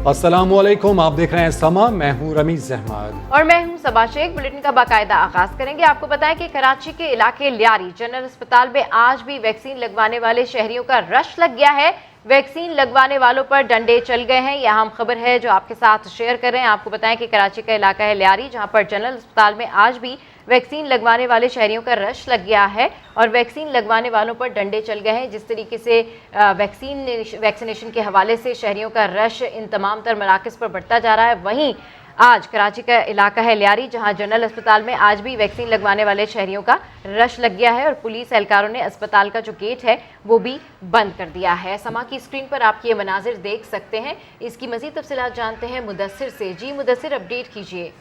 अस्सलामुअलैकुम, आप देख रहे हैं समा, मैं हूं रमीज अहमद और मैं हूं सबा शेख। बुलेटिन का बाकायदा आगाज करेंगे। आपको बताएं कि कराची के इलाके लियारी जनरल अस्पताल में आज भी वैक्सीन लगवाने वाले शहरियों का रश लग गया है। वैक्सीन लगवाने वालों पर डंडे चल गए हैं। यह अहम खबर है जो आपके साथ शेयर कर रहे हैं। आपको बताएं कि कराची का इलाका है लियारी, जहां पर जनरल अस्पताल में आज भी वैक्सीन लगवाने वाले शहरियों का रश लग गया है और वैक्सीन लगवाने वालों पर डंडे चल गए हैं। जिस तरीके से वैक्सीनेशन के हवाले से शहरियों का रश इन तमाम तर मराकज़ पर बढ़ता जा रहा है, वहीं आज कराची का इलाका है लियारी, जहां जनरल अस्पताल में आज भी वैक्सीन लगवाने वाले शहरियों का रश लग गया है और पुलिस एहलकारों ने अस्पताल का जो गेट है वो भी बंद कर दिया है। समा की स्क्रीन पर आप ये मनाजिर देख सकते हैं। इसकी मज़ीद तफसीलात जानते हैं मुदस्सिर से। जी मुदस्सिर, अपडेट कीजिए।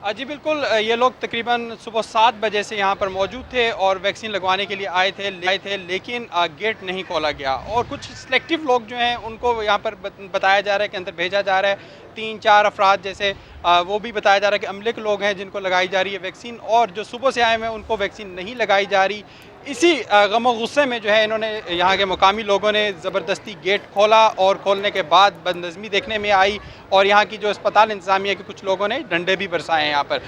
जी बिल्कुल, ये लोग तकरीबन सुबह 7 बजे से यहाँ पर मौजूद थे और वैक्सीन लगवाने के लिए आए थे, लेकिन गेट नहीं खोला गया और कुछ सिलेक्टिव लोग जो हैं उनको यहाँ पर बताया जा रहा है कि अंदर भेजा जा रहा है। 3-4 अफराद जैसे वो भी बताया जा रहा है कि अमले के लोग हैं जिनको लगाई जा रही है वैक्सीन, और जो सुबह से आए हुए हैं उनको वैक्सीन नहीं लगाई जा रही। इसी गम गुस्से में जो है इन्होंने यहाँ के मुकामी लोगों ने ज़बरदस्ती गेट खोला और खोलने के बाद बदनज़मी देखने में आई और यहाँ की जो अस्पताल इंतज़ामिया के कुछ लोगों ने डंडे भी बरसाए हैं यहाँ पर।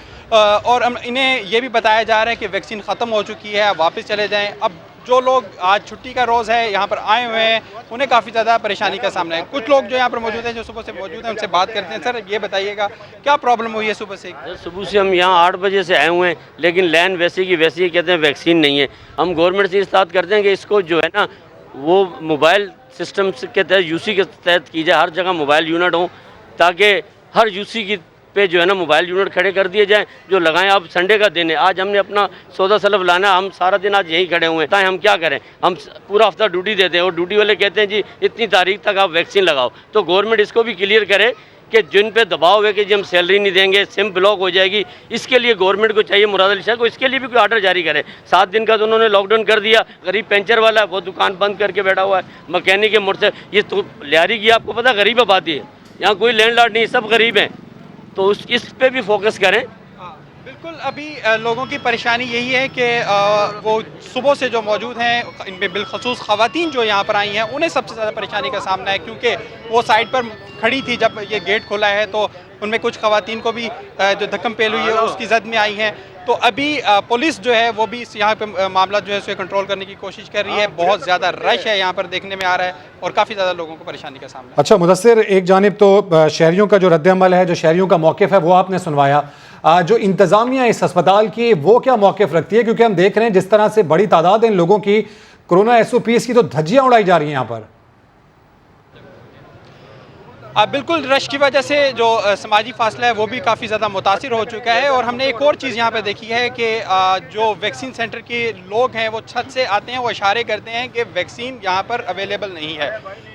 और इन्हें ये भी बताया जा रहा है कि वैक्सीन ख़त्म हो चुकी है, वापस चले जाएँ। अब जो लोग आज छुट्टी का रोज़ है यहाँ पर आए हुए हैं उन्हें काफ़ी ज़्यादा परेशानी का सामना है। कुछ लोग जो यहाँ पर मौजूद हैं, जो सुबह से मौजूद हैं, उनसे बात करते हैं। सर ये बताइएगा क्या प्रॉब्लम हुई है सुबह से? सुबह से हम यहाँ 8 बजे से आए हुए हैं, लेकिन लाइन वैसी की वैसी ही, कहते हैं वैक्सीन नहीं है। हम गवर्नमेंट से इस्ताद करते हैं कि इसको जो है ना वो मोबाइल सिस्टम के तहत यूसी के तहत की जाए, हर जगह मोबाइल यूनिट हो ताकि हर यूसी की पे जो है ना मोबाइल यूनिट खड़े कर दिए जाएं जो लगाएं। अब संडे का दिन है, आज हमने अपना सौदा सलफ लाना, हम सारा दिन आज यहीं खड़े हुए हैं। हम क्या करें, हम पूरा हफ्ता ड्यूटी देते हैं और ड्यूटी वाले कहते हैं जी इतनी तारीख तक आप वैक्सीन लगाओ। तो गवर्नमेंट इसको भी क्लियर करे कि जिन पे दबाव है कि जी हम सैलरी नहीं देंगे, सिम ब्लॉक हो जाएगी, इसके लिए गवर्नमेंट को चाहिए, मुराद अली शाह को, इसके लिए भी कोई आर्डर जारी करे। 7 दिन का तो उन्होंने लॉकडाउन कर दिया। गरीब पेंचर वाला है वो दुकान बंद करके बैठा हुआ है, मकैनिक के मोटर से। ये तो लियारी की आपको पता गरीब आबादी है, यहाँ कोई लैंडलॉर्ड नहीं, सब गरीब हैं, तो इस पे भी फोकस करें। बिल्कुल, अभी लोगों की परेशानी यही है कि वो सुबह से जो मौजूद हैं, इनमें बिलखसूस ख़वातीन जो यहाँ पर आई हैं, उन्हें सबसे ज़्यादा परेशानी का सामना है, क्योंकि वो साइड पर खड़ी थी जब ये गेट खोला है, तो उनमें कुछ ख़वातीन को भी जो धक्कम पेल हुई है उसकी जद में आई हैं। तो अभी पुलिस जो है वो भी यहाँ पे मामला जो है उसे कंट्रोल करने की कोशिश कर रही है। बहुत ज़्यादा रश है यहाँ पर देखने में आ रहा है और काफ़ी ज़्यादा लोगों को परेशानी का सामना है। अच्छा मुदस्सिर, एक जानिब तो शहरियों का जो रद्द-ए-अमल है, जो शहरियों का मौक़िफ़ है वो आपने सुनवाया, जो इंतज़ामिया इस अस्पताल की वो क्या मौक़िफ़ रखती है? क्योंकि हम देख रहे हैं जिस तरह से बड़ी तादाद इन लोगों की कोरोना SOPs की तो धज्जियाँ उड़ाई जा रही हैं यहाँ पर। बिल्कुल, रश की वजह से जो समाजी फासला है वो भी काफ़ी ज़्यादा मुतासिर हो चुका है। और हमने एक और चीज़ यहाँ पे देखी है कि जो वैक्सीन सेंटर के लोग हैं वो छत से आते हैं, वो इशारे करते हैं कि वैक्सीन यहाँ पर अवेलेबल नहीं है।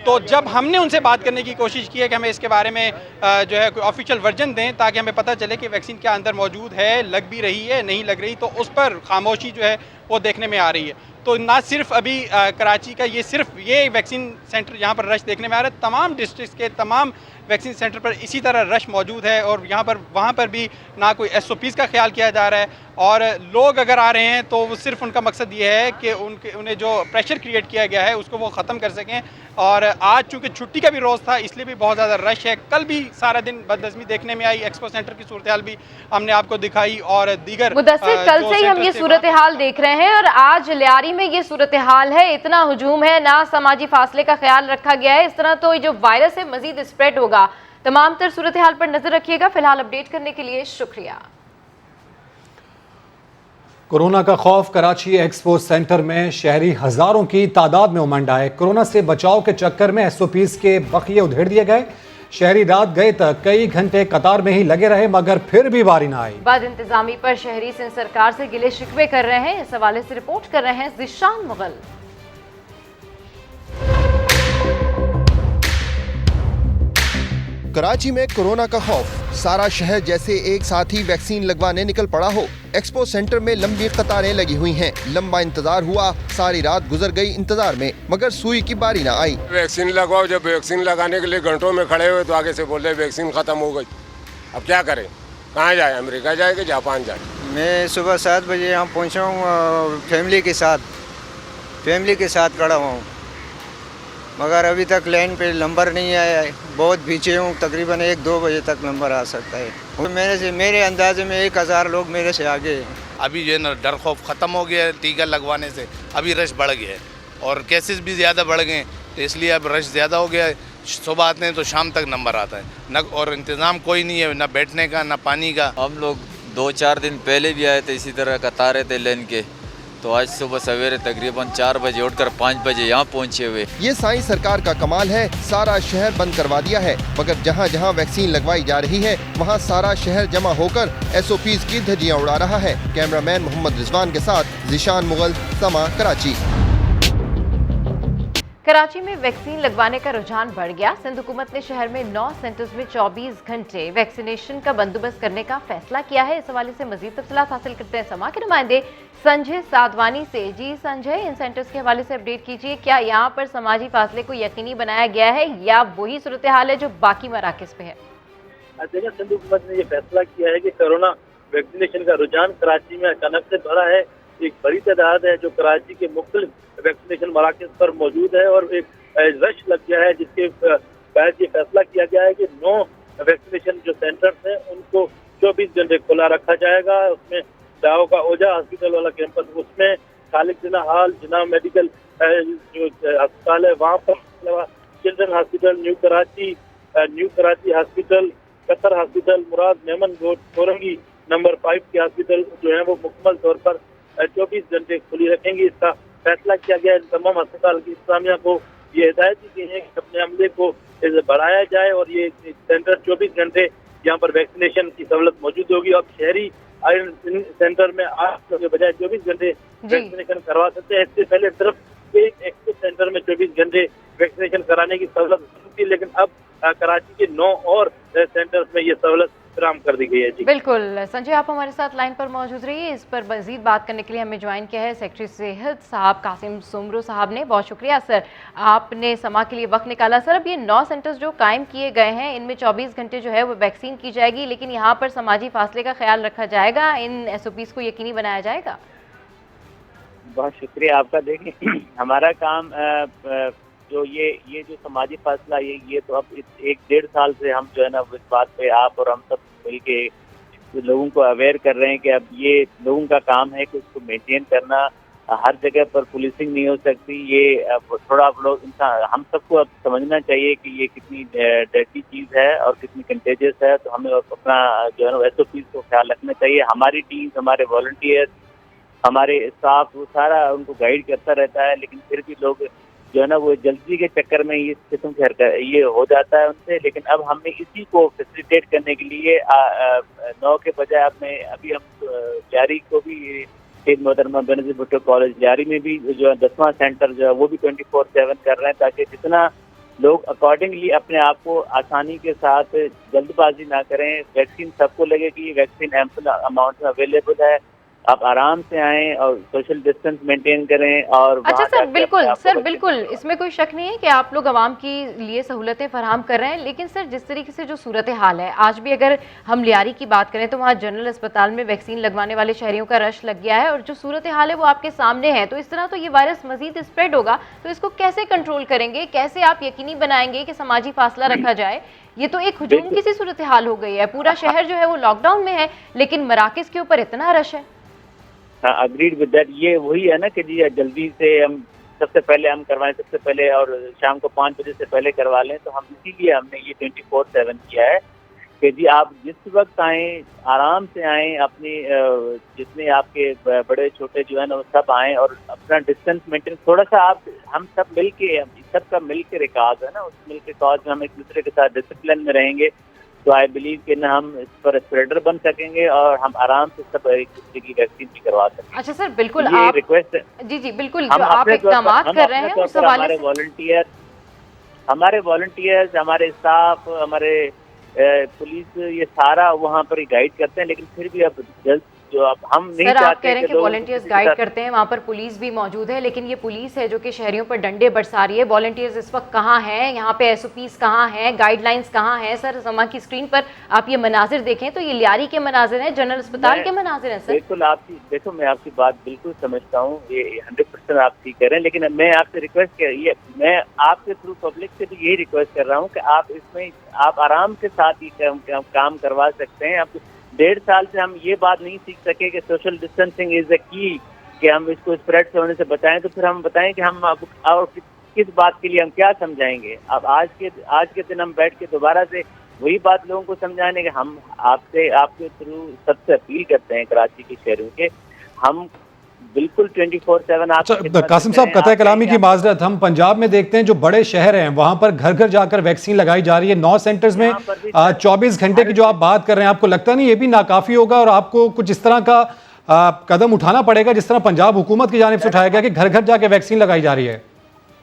तो जब हमने उनसे बात करने की कोशिश की है कि हमें इसके बारे में जो है कोई ऑफिशियल वर्जन दें ताकि हमें पता चले कि वैक्सीन क्या अंदर मौजूद है, लग भी रही है, नहीं लग रही, तो उस पर खामोशी जो है वो देखने में आ रही है। तो ना सिर्फ अभी कराची का ये वैक्सीन सेंटर यहाँ पर रश देखने में आ रहा है, तमाम डिस्ट्रिक्ट के तमाम वैक्सीन सेंटर पर इसी तरह रश मौजूद है और यहाँ पर वहाँ पर भी ना कोई SOPs का ख्याल किया जा रहा है। और लोग अगर आ रहे हैं तो वो सिर्फ उनका मकसद ये है कि उन्हें जो प्रेशर क्रिएट किया गया है उसको वो ख़त्म कर सकें। और आज चूँकि छुट्टी का भी रोज़ था इसलिए भी बहुत ज़्यादा रश है। कल भी सारा दिन बदनज़मी देखने में आई, एक्सपो सेंटर की सूरत हाल भी हमने आपको दिखाई और दीगर मुदस्सिर, कल से ही हम ये सूरत हाल देख रहे हैं और आज लियारी में ये सूरत हाल है। इतना हुजूम है, ना समाजी फासले का ख्याल रखा गया है। इस तरह तो जो वायरस है मजीद स्प्रेड होगा। तमाम तर सूरत हाल पर नजर रखिएगा। फिलहाल अपडेट करने के लिए शुक्रिया। कोरोना का खौफ, कराची एक्सपो सेंटर में शहरी हजारों की तादाद में उमंड आए। कोरोना से बचाव के चक्कर में SOPs के बखिए उधेड़ दिए गए। शहरी रात गए तक कई घंटे कतार में ही लगे रहे मगर फिर भी बारी ना आई। बद इंतजामी पर शहरी सिंध सरकार से गिले शिकवे कर रहे हैं। इस हवाले से रिपोर्ट कर रहे हैं जिशान मुगल। कराची में कोरोना का खौफ, सारा शहर जैसे एक साथ ही वैक्सीन लगवाने निकल पड़ा हो। एक्सपो सेंटर में लंबी कतारें लगी हुई हैं। लंबा इंतजार हुआ, सारी रात गुजर गई इंतजार में मगर सुई की बारी ना आई। वैक्सीन लगवाओ, जब वैक्सीन लगाने के लिए घंटों में खड़े हुए तो आगे से बोल रहे वैक्सीन खत्म हो गई। अब क्या करें, कहाँ जाए, अमेरिका जाए कि जापान जाए? मैं सुबह 7 बजे यहाँ पहुँचा हूँ फैमिली के साथ खड़ा हुआ हूँ। मगर अभी तक लाइन पे नंबर नहीं आया है। बहुत पीछे हूँ, तकरीबन 1-2 बजे तक नंबर आ सकता है। और मेरे अंदाजे में 1000 लोग मेरे से आगे हैं। अभी जो है ना डर खौफ ख़त्म हो गया है टीका लगवाने से, अभी रश बढ़ गया है और केसेस भी ज़्यादा बढ़ गए हैं, तो इसलिए अब रश ज़्यादा हो गया है। सुबह आते हैं तो शाम तक नंबर आता है न, और इंतज़ाम कोई नहीं है, ना बैठने का ना पानी का। हम लोग 2-4 दिन पहले भी आए थे, इसी तरह कतारें थे लेन के, तो आज सुबह सवेरे तकरीबन 4 बजे उठकर 5 बजे यहाँ पहुँचे हुए। ये साई सरकार का कमाल है, सारा शहर बंद करवा दिया है, मगर जहाँ जहाँ वैक्सीन लगवाई जा रही है वहाँ सारा शहर जमा होकर SOPs की धज्जियाँ उड़ा रहा है। कैमरामैन मोहम्मद रिजवान के साथ जिशान मुगल, समा, कराची। कराची में वैक्सीन लगवाने का रुझान बढ़ गया। सिंध हुकूमत ने शहर में 9 सेंटर्स में 24 घंटे वैक्सीनेशन का बंदोबस्त करने का फैसला किया है। इस हवाले से मजीद तफसीलात हासिल करते हैं समा के नुमाइंदे संजय साधवानी से। जी संजय, इन सेंटर्स के हवाले से अपडेट कीजिए। क्या यहाँ पर समाजी फासले को यकीनी बनाया गया है या वही सूरत हाल है जो बाकी मराकज़ पे है? देखिए, सिंध हुकूमत ने ये फैसला किया है कि कोरोना वैक्सीनेशन का रुझान कराची में अचानक से बढ़ा है। एक बड़ी तादाद है जो कराची के मुख्तलिफ वैक्सीनेशन मराकज़ पर मौजूद है और एक रश लग गया है, जिसके बाद ये फैसला किया गया है कि 9 वैक्सीनेशन जो सेंटर्स हैं उनको 24 घंटे खुला रखा जाएगा। उसमें दाओ का ओझा हॉस्पिटल वाला कैंपस, उसमें खालिद जिना हॉल, जिना मेडिकल जो अस्पताल है वहाँ पर, children hospital, new Karachi hospital, Qatar hospital, Murad Memon road, Korangi number 5 के हॉस्पिटल जो है वो मुकम्मल तौर पर 24 घंटे खुली रखेंगी। इसका फैसला किया गया है। तमाम अस्पताल की इंतजामिया को ये हिदायत दी गई है कि अपने अमले को बढ़ाया जाए और ये सेंटर 24 घंटे यहाँ पर वैक्सीनेशन की सहूलत मौजूद होगी। अब शहरी सेंटर में 8 के बजाय 24 घंटे वैक्सीनेशन करवा सकते हैं। इससे पहले सिर्फ एक एक्सप्रेस सेंटर में 24 घंटे वैक्सीनेशन कराने की सहूलत थी, लेकिन अब कराची के 9 और सेंटर्स में ये सहूलत फराहम कर दी गई है। जी बिल्कुल संजय, आप हमारे साथ लाइन पर मौजूद रहिए। इस पर मजीद बात करने के लिए हमें ज्वाइन किया है सेक्रेटरी सेहत साहब कासिम सुमरू साहब ने। बहुत शुक्रिया सर, आपने समा के लिए वक्त निकाला। सर, अब ये 9 सेंटर्स जो कायम किए गए हैं इनमें 24 घंटे जो है वो वैक्सीन की जाएगी, लेकिन यहाँ पर समाजी फासले का ख्याल रखा जाएगा, इन SOPs को यकीनी बनाया जाएगा। बहुत शुक्रिया आपका। देखिए, हमारा काम जो ये जो समाजी फासला ये तो अब 1-1.5 साल से हम जो है ना इस बात पे आप और हम सब मिलके लोगों को अवेयर कर रहे हैं कि अब ये लोगों का काम है कि उसको मेंटेन करना। हर जगह पर पुलिसिंग नहीं हो सकती। ये थोड़ा आप लोग इंसान हम सबको अब समझना चाहिए कि ये कितनी डर्टी चीज़ है और कितनी कंटेजियस है, तो हमें अपना जो है ना SOPs को ख्याल रखना चाहिए। हमारी टीम, हमारे वॉलंटियर्स, हमारे स्टाफ वो सारा उनको गाइड करता रहता है, लेकिन फिर भी लोग जो है ना वो जल्दी के चक्कर में इस किस्म से ये हो जाता है उनसे। लेकिन अब हमने इसी को फैसिलिटेट करने के लिए 9 के बजाय अभी हम जारी को भी शेख मोहतरमा बेनज़ीर भुट्टो कॉलेज जारी में भी जो है 10वां सेंटर जो है वो भी 24/7 कर रहे हैं, ताकि जितना लोग अकॉर्डिंगली अपने आप को आसानी के साथ जल्दबाजी ना करें। वैक्सीन सबको लगे कि ये वैक्सीन एम्पल अमाउंट में अवेलेबल है, आप आराम से आएं और सोशल डिस्टेंस मेंटेन करें। और अच्छा सर, बिल्कुल इसमें कोई शक नहीं है कि आप लोग आवाम के लिए सहूलतें फराहम कर रहे हैं, लेकिन सर जिस तरीके से जो सूरत हाल है आज भी, अगर हम लियारी की बात करें तो वहाँ जनरल अस्पताल में वैक्सीन लगवाने वाले शहरियों का रश लग गया है और जो सूरत हाल है वो आपके सामने है। तो इस तरह तो ये वायरस मजीद स्प्रेड होगा, तो इसको कैसे कंट्रोल करेंगे, कैसे आप यकीनी बनाएंगे कि समाजी फासला रखा जाए? ये तो एक हुजूम की सी सूरत हाल हो गई है। पूरा शहर जो है वो लॉकडाउन में है, लेकिन मराकज़ के ऊपर इतना रश है। Agreed with that. ये वही है ना कि जी जल्दी से हम सबसे पहले हम करवाएं, सबसे पहले और शाम को 5 बजे से पहले करवा लें। तो हम इसीलिए हमने ये 24/7 किया है कि जी आप जिस वक्त आएँ आराम से आएँ, अपनी जितने आपके बड़े छोटे जो है ना वो सब आएँ और अपना डिस्टेंस मेंटेन थोड़ा सा आप हम सब मिल के, सबका मिल के रिकाज है ना, उस मिल के काज में हम एक दूसरे के साथ डिसिप्लिन में रहेंगे तो आई बिलीव कि ना हम इस पर स्प्रेडर बन सकेंगे और हम आराम से सब एक दूसरे की वैक्सीन भी करवा सकेंगे। अच्छा सर, बिल्कुल आप रिक्वेस्ट है। जी बिल्कुल, जो आप इक़दाम कर रहे हैं उस हवाले से हमारे वॉलंटियर्स, हमारे स्टाफ, हमारे पुलिस ये सारा वहाँ पर गाइड करते हैं, लेकिन फिर भी अब जो अब हम नहीं सर, आप चाहते कह रहे हैं कि लोगों को वॉलंटियर्स किसी गाइड तरह- करते हैं, वहाँ पर पुलिस भी मौजूद है, लेकिन ये पुलिस है जो कि शहरियों पर डंडे बरसा रही है। वॉलंटियर्स इस वक्त कहाँ हैं, यहाँ पे SOPs कहाँ हैं, गाइडलाइंस कहाँ हैं? सर, समा की स्क्रीन पर आप ये मनाजिर देखें तो ये लियारी के मनाजिर हैं, जनरल अस्पताल के मनाजिर हैं सर। बिल्कुल आपकी, देखो मैं आपकी बात बिल्कुल समझता हूँ, ये 100% आप ठीक कह रहे हैं, लेकिन मैं आपसे रिक्वेस्ट मैं आपके थ्रू पब्लिक से भी यही रिक्वेस्ट कर रहा हूँ कि आप इसमें आप आराम के साथ ही काम करवा सकते हैं। अब 1.5 साल से हम ये बात नहीं सीख सके कि social distancing is the key, कि हम इसको स्प्रेड से होने से बचाएं, तो फिर हम बताएं कि हम अब और किस बात के लिए हम क्या समझाएंगे। अब आज के दिन हम बैठ के दोबारा से वही बात लोगों को समझाने के हम आपके थ्रू सबसे अपील करते हैं कराची के शहरों के, हम बिल्कुल 24/7 अच्छा कासिम साहब, कतई कलामी की माजरत, हम पंजाब में देखते हैं जो बड़े शहर हैं वहां पर घर घर जाकर वैक्सीन लगाई जा रही है 9 सेंटर्स में 24 घंटे की जो आप बात कर रहे हैं, आपको लगता नहीं ये भी नाकाफी होगा और आपको कुछ इस तरह का कदम उठाना पड़ेगा जिस तरह पंजाब हुकूमत की जानिब से उठाया गया कि घर घर जाके वैक्सीन लगाई जा रही है?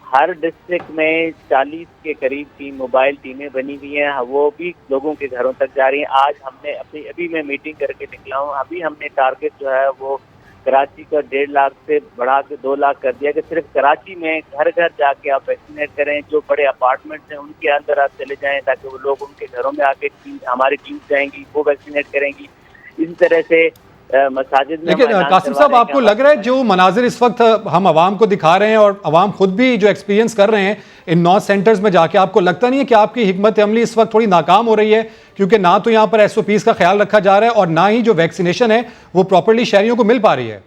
हर डिस्ट्रिक्ट में 40 के करीब मोबाइल टीमें बनी हुई हैं, वो भी लोगों के घरों तक जा रही हैं। आज हमने अभी मैं मीटिंग करके निकला हूँ, अभी हमने टारगेट जो है वो कराची का 1.5 लाख से बढ़ा के 2 लाख कर दिया कि सिर्फ कराची में घर घर जाके आप वैक्सीनेट करें। जो बड़े अपार्टमेंट्स हैं उनके अंदर आप चले जाएं ताकि वो लोग उनके घरों में आके हमारी टीम जाएंगी, वो वैक्सीनेट करेंगी। इसी तरह से मसाजिद में। लेकिन कासिम साहब, आपको लग रहा है जो मनाजिर इस वक्त हम आवाम को दिखा रहे हैं और आवाम खुद भी जो एक्सपीरियंस कर रहे हैं इन 9 सेंटर्स में जाके, आपको लगता नहीं है कि आपकी हिकमत अमली इस वक्त थोड़ी नाकाम हो रही है? क्योंकि ना तो यहाँ पर SOPs का ख्याल रखा जा रहा है और ना ही जो वैक्सीनेशन है वो प्रॉपर्ली शहरियों को मिल पा रही है।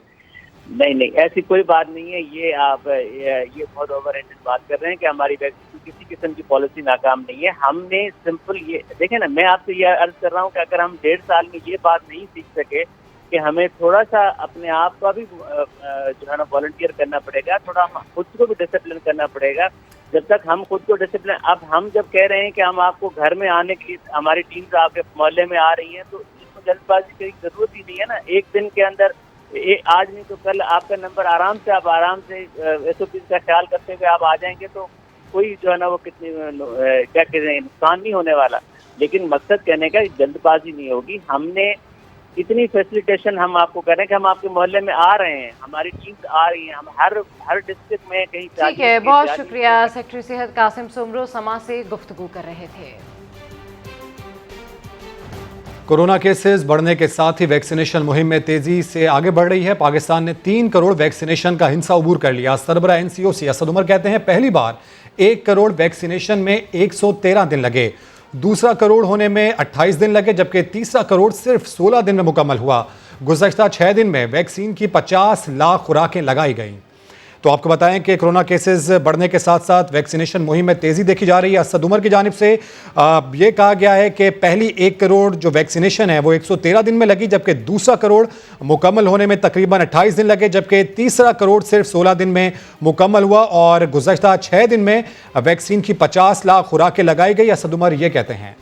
नहीं, ऐसी कोई बात नहीं है। ये बहुत ओवर रेटेड बात कर रहे हैं कि हमारी वैक्सीन किसी किस्म की पॉलिसी नाकाम नहीं है। हमने सिंपल ये देखें ना, मैं आपसे ये अर्ज कर रहा हूँ कि अगर हम 1.5 साल में ये बात नहीं सीख सके कि हमें थोड़ा सा अपने आप का भी जो है ना वॉलंटियर करना पड़ेगा, थोड़ा हम खुद को भी डिसिप्लिन करना पड़ेगा। जब तक हम खुद को डिसिप्लिन, अब हम जब कह रहे हैं कि हम आपको घर में आने के लिए हमारी टीम आपके मोहल्ले में आ रही है, तो इसको जल्दबाजी की जरूरत ही नहीं है ना। एक दिन के अंदर आज नहीं तो कल आपका नंबर आराम से SOPs का ख्याल करते हुए आप आ जाएंगे, तो कोई जो है ना वो कितनी क्या कहते हैं नुकसान नहीं होने वाला। लेकिन मकसद कहने का जल्दबाजी नहीं होगी। हमने इतनी फैसिलिटेशन हम आपको कर रहे हैं कि हम आपके मोहल्ले में आ रहे हैं, हमारी टीम्स आ रही हैं, हम हर डिस्ट्रिक्ट में कहीं। ठीक है, बहुत शुक्रिया। सेक्रेटरी सेहत कासिम सुमरो समा से गुफ्तगू कर रहे थे। कोरोना केसेस बढ़ने के साथ ही वैक्सीनेशन मुहिम में तेजी से आगे बढ़ रही है। पाकिस्तान ने 3 करोड़ वैक्सीनेशन का हिंसा अबूर कर लिया। सरबराह NCOC असद उमर कहते हैं पहली बार 1 करोड़ वैक्सीनेशन में 113 दिन लगे, दूसरा करोड़ होने में 28 दिन लगे, जबकि तीसरा करोड़ सिर्फ 16 दिन में मुकम्मल हुआ। गुज़श्ता 6 दिन में वैक्सीन की 50 लाख खुराकें लगाई गईं। तो आपको बताएं कि कोरोना केसेस बढ़ने के साथ साथ वैक्सीनेशन मुहिम में तेज़ी देखी जा रही है। असद उमर की जानिब से ये कहा गया है कि पहली 1 करोड़ जो वैक्सीनेशन है वो 113 दिन में लगी, जबकि दूसरा करोड़ मुकम्मल होने में तकरीबन 28 दिन लगे, जबकि तीसरा करोड़ सिर्फ 16 दिन में मुकम्मल हुआ और गुज़श्ता 6 दिन में वैक्सीन की 50 लाख खुराकें लगाई गई। असद उमर ये कहते हैं,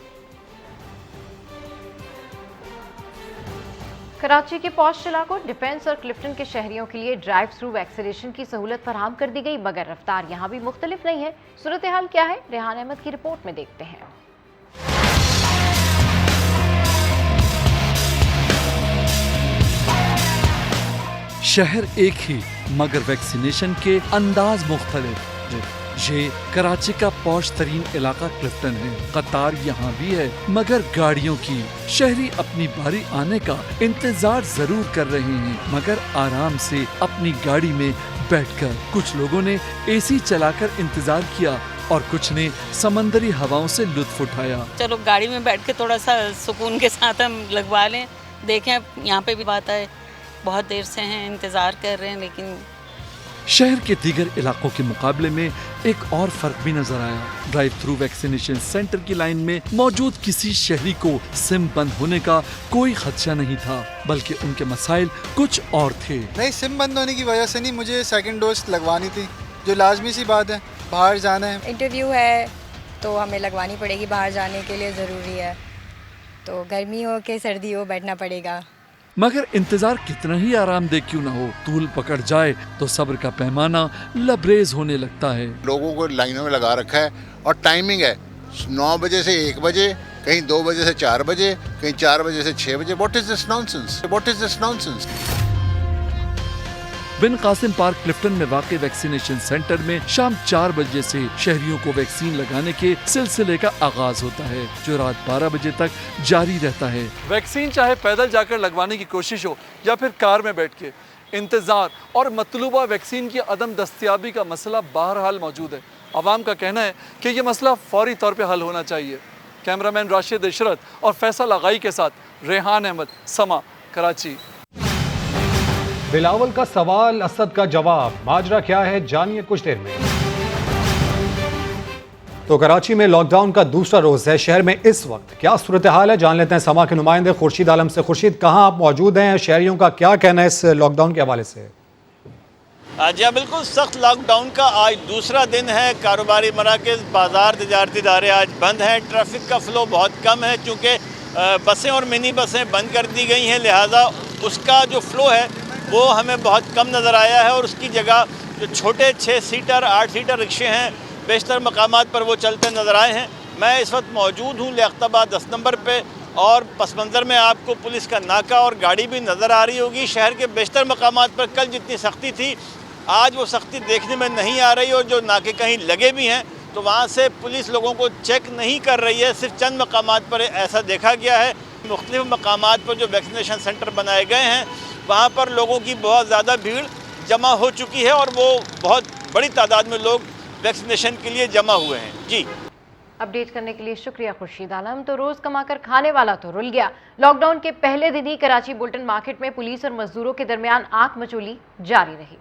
कराची के पॉश इलाकों डिफेंस और क्लिफ्टन के शहरियों के लिए ड्राइव थ्रू वैक्सीनेशन की सहूलत फराहम कर दी गई, मगर रफ्तार यहाँ भी मुख्तलिफ नहीं है। सूरत हाल क्या है, रेहान अहमद की रिपोर्ट में देखते हैं। शहर एक ही मगर वैक्सीनेशन के अंदाज मुख्तलिफ। ये कराची का पॉश तरीन इलाका क्लिफ्टन है। कतार यहाँ भी है मगर गाड़ियों की। शहरी अपनी बारी आने का इंतजार जरूर कर रहे हैं मगर आराम से अपनी गाड़ी में बैठकर। कुछ लोगों ने AC चलाकर इंतजार किया और कुछ ने समंदरी हवाओं से लुत्फ उठाया। चलो गाड़ी में बैठ के थोड़ा सा सुकून के साथ हम लगवा लें। देखें यहाँ पे भी बात है, बहुत देर से हैं इंतजार कर रहे हैं। लेकिन शहर के दीगर इलाकों के मुकाबले में एक और फर्क भी नजर आया। ड्राइव थ्रू वैक्सीनेशन सेंटर की लाइन में मौजूद किसी शहरी को सिम बंद होने का कोई खदशा नहीं था, बल्कि उनके मसाइल कुछ और थे। नहीं, सिम बंद होने की वजह से नहीं, मुझे सेकंड डोज लगवानी थी, जो लाजमी सी बात है। बाहर जाना है, इंटरव्यू है तो हमें लगवानी पड़ेगी, बाहर जाने के लिए ज़रूरी है। तो गर्मी हो के सर्दी हो बैठना पड़ेगा। मगर इंतजार कितना ही आरामदेह क्यों ना हो, तूल पकड़ जाए तो सब्र का पैमाना लबरेज होने लगता है। लोगों को लाइनों में लगा रखा है और टाइमिंग है 9 बजे से 1 बजे कहीं 2 बजे से 4 बजे, कहीं 4 बजे से 6 बजे। What is this nonsense? What is this nonsense? Bin Qasim park Clifton में वाक़ वैक्सीनेशन सेंटर में शाम 4 बजे से शहरियों को वैक्सीन लगाने के सिलसिले का आगाज होता है, जो रात 12 बजे तक जारी रहता है। वैक्सीन चाहे पैदल जाकर लगवाने की कोशिश हो या फिर कार में बैठ के, इंतजार और मतलूबा वैक्सीन की अदम दस्तयाबी का मसला बहरहाल मौजूद है। अवाम का कहना है कि ये मसला फौरी तौर पे हल होना चाहिए। कैमरामैन राशिद इशरत और फैसल आगाई के साथ रेहान अहमद, समा, कराची। बिलावल का सवाल, असद का जवाब, माजरा क्या है जानिए कुछ देर में। तो कराची में लॉकडाउन का दूसरा रोज है। शहर में इस वक्त क्या सूरत हाल है, जान लेते हैं समा के नुमाइंदे खुर्शीद आलम से। खुर्शीद, कहां आप मौजूद हैं, शहरियों का क्या कहना है इस लॉकडाउन के हवाले से? जी हाँ, बिल्कुल सख्त लॉकडाउन का आज दूसरा दिन है। कारोबारी मराकज़, बाज़ार, तिजारती इदारे आज बंद हैं। ट्रैफिक का फ़्लो बहुत कम है चूँकि बसें और मिनी बसें बंद कर दी गई हैं, लिहाजा उसका जो फ़्लो है वो हमें बहुत कम नज़र आया है और उसकी जगह जो छोटे 6 सीटर 8 सीटर रिक्शे हैं बेशतर मकामात पर वो चलते नज़र आए हैं। मैं इस वक्त मौजूद हूँ लियाकताबाद 10 नंबर पे और पस मंज़र में आपको पुलिस का नाका और गाड़ी भी नज़र आ रही होगी। शहर के बेशतर मकामात पर कल जितनी सख्ती थी आज वो सख्ती देखने में नहीं आ रही, और जो नाके कहीं लगे भी हैं तो वहाँ से पुलिस लोगों को चेक नहीं कर रही है। सिर्फ चंद मकामात पर ऐसा देखा गया है। मुख्तलिफ मकामात पर जो वैक्सीनेशन सेंटर बनाए गए हैं वहाँ पर लोगों की बहुत ज़्यादा भीड़ जमा हो चुकी है और वो बहुत बड़ी तादाद में लोग वैक्सीनेशन के लिए जमा हुए हैं। जी, अपडेट करने के लिए शुक्रिया खुर्शीद आलम। तो रोज कमाकर खाने वाला तो रुल गया। लॉकडाउन के पहले दिन ही कराची बुल्टन मार्केट में पुलिस और मजदूरों के दरमियान आंख मचोली जारी रही।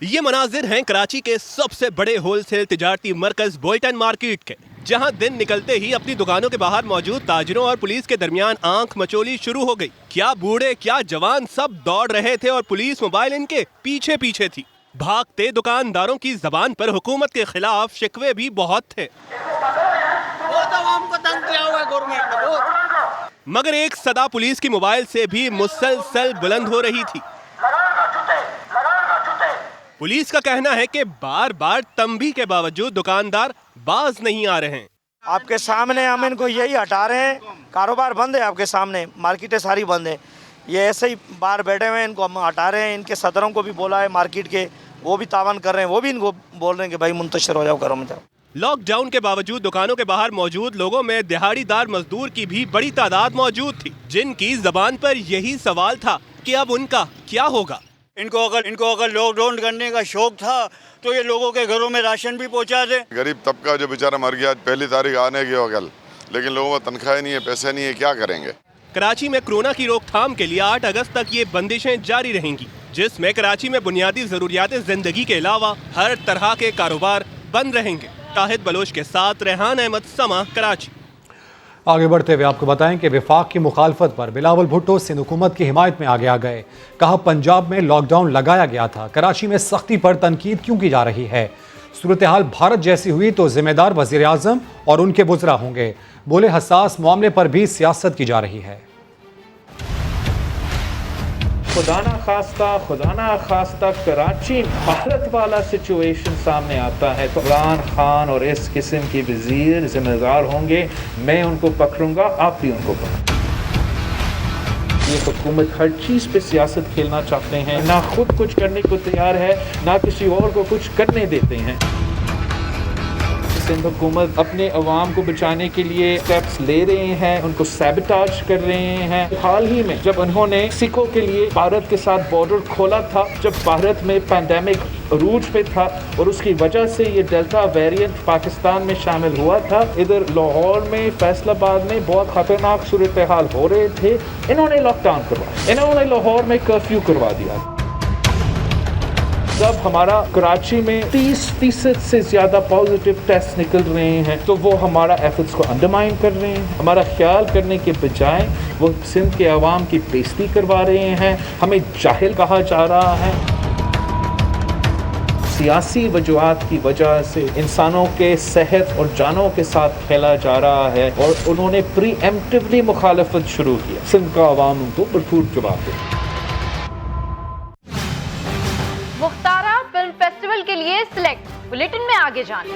ये मनाजिर हैं कराची के सबसे बड़े होलसेल तिजारती मरकज बुल्टन मार्केट के, जहां दिन निकलते ही अपनी दुकानों के बाहर मौजूद ताजिरों और पुलिस के दरमियान आंख मचोली शुरू हो गई। क्या बूढ़े क्या जवान सब दौड़ रहे थे और पुलिस मोबाइल इनके पीछे पीछे थी। भागते दुकानदारों की जबान पर हुकूमत के खिलाफ शिकवे भी बहुत थे, मगर एक सदा पुलिस की मोबाइल से भी मुसलसल बुलंद हो रही थी। पुलिस का कहना है कि बार बार तंबीह के बावजूद दुकानदार बाज नहीं आ रहे हैं। आपके सामने हम इनको यही हटा रहे हैं, कारोबार बंद है आपके सामने, मार्केटें सारी बंद है, ये ऐसे ही बाहर बैठे हुए हैं, इनको हम हटा रहे हैं। इनके सदरों को भी बोला है मार्केट के, वो भी तावन कर रहे हैं, वो भी इनको बोल रहे हैं कि भाई मुंतशिर हो जाओ, घरों में जाओ। लॉकडाउन के बावजूद दुकानों के बाहर मौजूद लोगों में दिहाड़ीदार मजदूर की भी बड़ी तादाद मौजूद थी, जिनकी जबान पर यही सवाल था कि अब उनका क्या होगा। इनको अगर लॉकडाउन करने का शौक था तो ये लोगों के घरों में राशन भी पहुंचा दे। गरीब तबका जो बेचारा मर गया, पहली तारीख आने की हो कल, लेकिन लोगों को तनख्वाह नहीं है, पैसे नहीं है, क्या करेंगे। कराची में कोरोना की रोकथाम के लिए 8 अगस्त तक ये बंदिशें जारी रहेंगी, जिसमें कराची में बुनियादी जरूरियात जिंदगी के अलावा हर तरह के कारोबार बंद रहेंगे। ताहिद बलोच के साथ रेहान अहमद, समा, कराची। आगे बढ़ते हुए आपको बताएं कि विफाक की मुखालफत पर बिलावल भुट्टो सिंध हुकूमत की हिमायत में आगे आ गए। कहा पंजाब में लॉकडाउन लगाया गया था, कराची में सख्ती पर तनकीद क्यों की जा रही है। सूरत हाल भारत जैसी हुई तो जिम्मेदार वज़ीर आज़म और उनके वज़रा होंगे। बोले हसास मामले पर भी सियासत की जा रही है। खुदा ना खास्ता कराची भारत वाला सिचुएशन सामने आता है तो इमरान खान और इस किस्म के वजीर जिम्मेदार होंगे। मैं उनको पकड़ूंगा, आप भी उनको पकड़ें। ये हुकूमत हर चीज़ पे सियासत खेलना चाहते हैं, ना खुद कुछ करने को तैयार है, ना किसी और को कुछ करने देते हैं। सिंध हुकूमत अपने अवाम को बचाने के लिए स्टेप्स ले रहे हैं, उनको सैबोटाज कर रहे हैं। हाल ही में जब उन्होंने सिखों के लिए भारत के साथ बॉर्डर खोला था, जब भारत में पैंडेमिक अरूज पे था और उसकी वजह से ये डेल्टा वेरिएंट पाकिस्तान में शामिल हुआ था, इधर लाहौर में, फैसलाबाद में बहुत खतरनाक सूरत हाल हो रहे थे, इन्होंने लॉकडाउन करवाया, इन्होंने लाहौर में कर्फ्यू करवा दिया। जब हमारा कराची में 30% से ज़्यादा पॉजिटिव टेस्ट निकल रहे हैं तो वो हमारा एफर्ट्स को अंडरमाइन कर रहे हैं। हमारा ख्याल करने के बजाय वो सिंध के अवाम की बेइज्जती करवा रहे हैं, हमें जाहिल कहा जा रहा है। सियासी वजूहात की वजह से इंसानों के सेहत और जानों के साथ खेला जा रहा है और उन्होंने प्रीएम्प्टिवली मुखालफत शुरू किया। सिंध का अवाम उनको भरपूर जवाब दे। मुख्तारा फिल्म फेस्टिवल के लिए सिलेक्ट बुलेटिन में आगे जाने।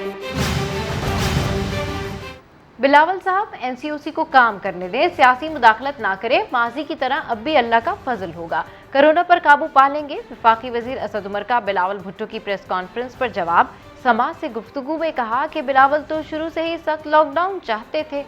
बिलावल साहब, एनसीओसी को काम करने दें, सियासी मुदाखलत ना करें, माजी की तरह अब भी अल्लाह का फजल होगा, कोरोना पर काबू पा लेंगे। वफाकी वजीर असद उमर का बिलावल भुट्टो की प्रेस कॉन्फ्रेंस पर जवाब। समाज से गुफ्तगू में कहा कि बिलावल तो शुरू से ही सख्त लॉकडाउन चाहते थे।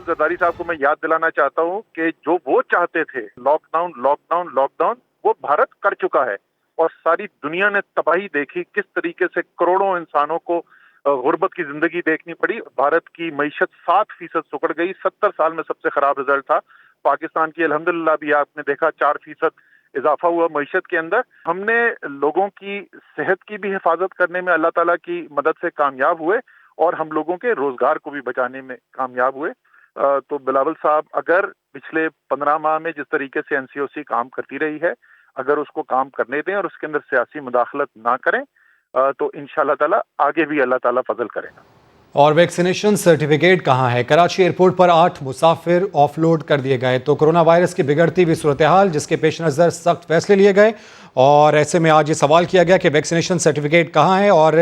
जरदारी साहब को मैं याद दिलाना चाहता हूँ कि जो वो चाहते थे, लॉकडाउन लॉकडाउन लॉकडाउन, वो भारत कर चुका है और सारी दुनिया ने तबाही देखी। किस तरीके से करोड़ों इंसानों को गुर्बत की जिंदगी देखनी पड़ी। भारत की मईशत 7% सुकड़ गई। 70 साल में सबसे खराब रिजल्ट था। पाकिस्तान की अल्हम्दुलिल्लाह भी आपने देखा 4% इजाफा हुआ मईशत के अंदर। हमने लोगों की सेहत की भी हिफाजत करने में अल्लाह ताला की मदद से कामयाब हुए और हम लोगों के रोजगार को भी बचाने में कामयाब हुए। तो बिलावल साहब अगर पिछले 15 माह में जिस तरीके से एनसीओसी काम करती रही है, अगर उसको काम करने दें और उसके अंदर सियासी मुदाखलत ना करें तो इंशाअल्लाह ताला आगे भी अल्लाह ताला फजल करेगा। और वैक्सीनेशन सर्टिफिकेट कहाँ है? कराची एयरपोर्ट पर 8 मुसाफिर ऑफलोड कर दिए गए। तो कोरोना वायरस की बिगड़ती हुई सूरत हाल, जिसके पेश नज़र सख्त फैसले लिए गए और ऐसे में आज ये सवाल किया गया कि वैक्सीनेशन सर्टिफिकेट कहाँ है। और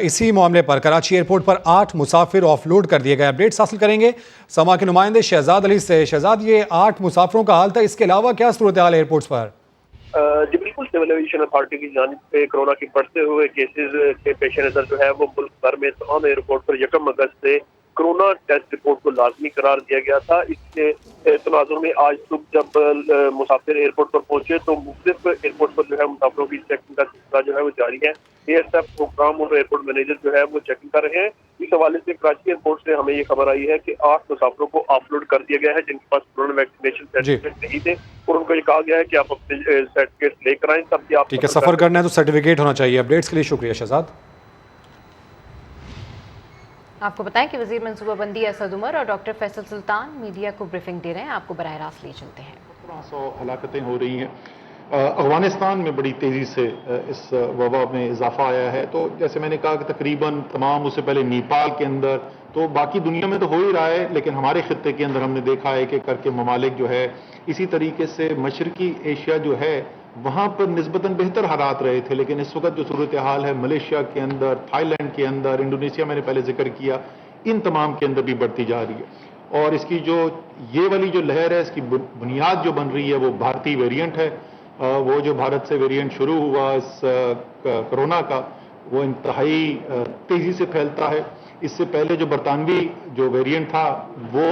इसी मामले पर कराची एयरपोर्ट पर 8 मुसाफिर ऑफलोड कर दिए गए। अपडेट्स हासिल करेंगे समा के नुमाइंदे शहजाद अली से। शहजाद, ये 8 मुसाफिरों का हाल था, इसके अलावा क्या सूरत हाल एयरपोर्ट्स पर? जी बिल्कुल, सिविल एविएशन अथॉरिटी की जानिब से कोरोना के बढ़ते हुए केसेस के पेश नज़र जो है वो मुल्क भर में तमाम एयरपोर्ट पर 1 अगस्त से कोरोना टेस्ट रिपोर्ट को लाजमी करार दिया गया था। इसके तनाजुर में आज सुबह जब मुसाफिर एयरपोर्ट पर पहुंचे तो मुख्तलिफ एयरपोर्ट पर जो है मुसाफिरों की चेकिंग का सिलसिला जो है वो जारी है। एएसएफ प्रोग्राम और एयरपोर्ट मैनेजर जो है वो चेकिंग कर रहे हैं। इस हवाले से कराची एयरपोर्ट से हमें ये खबर आई है कि 8 मुसाफिरों को ऑफलोड कर दिया गया है जिनके पास कोरोना वैक्सीनेशन सर्टिफिकेट नहीं थे और उनको ये कहा गया है कि आप अपने सर्टिफिकेट लेकर आएं, तब भी आप ठीक है, सफर करना है तो सर्टिफिकेट होना चाहिए। अपडेट्स के लिए शुक्रिया शहजाद। आपको बताएं कि वजीर मनसूबाबंदी असद उमर और डॉक्टर फैसल सुल्तान मीडिया को ब्रीफिंग दे रहे हैं। आपको बराह रास्त ले चलते हैं। 100 हलाकतें हो रही हैं। अफगानिस्तान में बड़ी तेज़ी से इस वबा में इजाफा आया है। तो जैसे मैंने कहा कि तकरीबन तमाम, उससे पहले नेपाल के अंदर, तो बाकी दुनिया में तो हो ही रहा है, लेकिन हमारे खित्ते के अंदर हमने देखा है कि करके ममालिक जो है, इसी तरीके से मशरकी एशिया जो है वहाँ पर निस्बतन बेहतर हालात रहे थे। लेकिन इस वक्त जो सूरत हाल है मलेशिया के अंदर, थाईलैंड के अंदर, इंडोनेशिया मैंने पहले जिक्र किया, इन तमाम के अंदर भी बढ़ती जा रही है। और इसकी जो ये वाली जो लहर है, इसकी बुनियाद जो बन रही है वो भारतीय वेरिएंट है। वो जो भारत से वेरिएंट शुरू हुआ इस कोरोना का, वो इंतहाई तेज़ी से फैलता है। इससे पहले जो बरतानवी जो वेरिएंट था, वो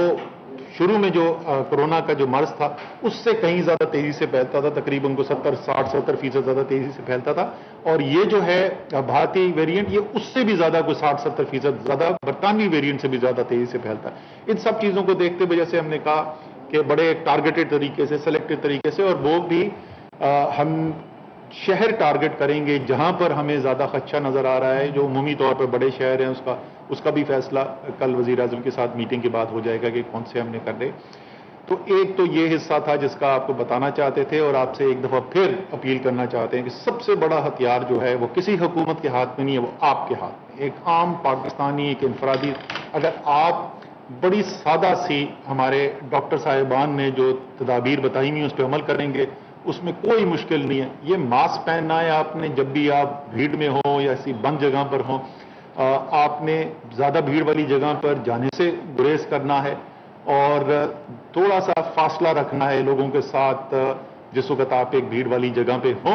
शुरू में जो कोरोना का जो मर्ज था उससे कहीं ज़्यादा तेज़ी से फैलता था, तकरीबन को 70-60-70% ज़्यादा तेज़ी से फैलता था। और ये जो है भारतीय वेरिएंट, ये उससे भी ज़्यादा कोई 60-70% ज़्यादा बरतानवी वेरिएंट से भी ज़्यादा तेज़ी से फैलता है। इन सब चीज़ों को देखते हुए जैसे हमने कहा कि बड़े टारगेटेड तरीके से, सेलेक्टेड तरीके से, और वो भी हम शहर टारगेट करेंगे जहां पर हमें ज़्यादा खदशा नज़र आ रहा है। जो उमूमी तौर पर बड़े शहर हैं उसका भी फैसला कल वज़ीर आज़म के साथ मीटिंग के बाद हो जाएगा कि कौन से हमने कर ले। तो एक तो ये हिस्सा था जिसका आपको बताना चाहते थे और आपसे एक दफ़ा फिर अपील करना चाहते हैं कि सबसे बड़ा हथियार जो है वो किसी हुकूमत के हाथ में नहीं है, वो आपके हाथ में। एक आम पाकिस्तानी, एक इनफरादी, अगर आप बड़ी सादा सी हमारे डॉक्टर साहिबान ने जो तदाबीर बताई हुई उस पर अमल करेंगे, उसमें कोई मुश्किल नहीं है। ये मास्क पहनना है आपने जब भी आप भीड़ में हो या ऐसी बंद जगह पर हो, आपने ज़्यादा भीड़ वाली जगह पर जाने से गुरेज करना है और थोड़ा सा फासला रखना है लोगों के साथ जिस वक्त आप एक भीड़ वाली जगह पे हो।